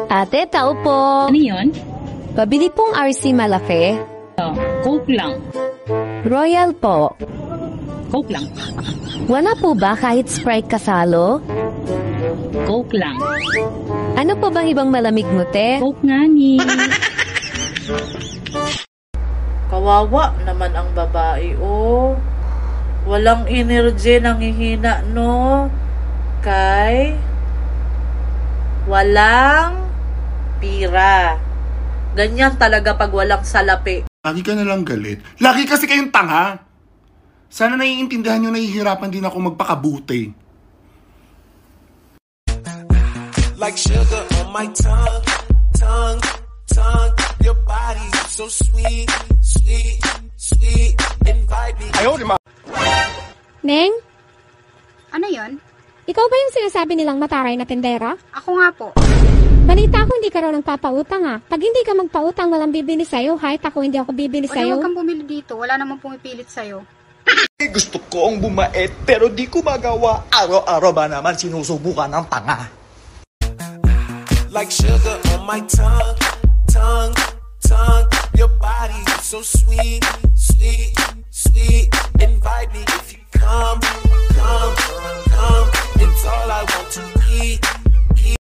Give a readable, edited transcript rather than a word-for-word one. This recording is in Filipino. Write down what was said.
Ate, tao po. Ano yun? Pabili pong RC malaki. Coke lang. Royal po. Coke lang. Wala po ba kahit Sprite kasalo? Coke lang. Ano po bang ibang malamig mo, te? Coke nga ni. Kawawa naman ang babae, oh. Walang energy, nangihina, no? Kay walang pira. Ganyan talaga pag walang salapi. Lagi ka nalang galit. Lagi kasi kayong tanga. Sana naiintindihan nyo, nahihirapan din ako magpakabuti. Like sugar on my tongue, tongue, tongue. Your body so sweet, sweet, sweet. Invite me. Neng, Ano yon? ikaw ba yung sinasabi nilang mataray na tendera? Ako nga po. Balita ko hindi ka raw nagpapautang ah. Pag hindi ka magpautang, walang bibili sa'yo. Kahit ako hindi ako bibili Wala, sa'yo. huwag kang bumili dito. Wala namang pumipilit sa'yo. Gusto kong bumait pero di ko magawa. Araw-araw ba naman sinusubukan ng tanga? Like sugar on my tongue, tongue, tongue. Your body so sweet, sweet, sweet. Invite me if you come, come, come. It's all I want to eat.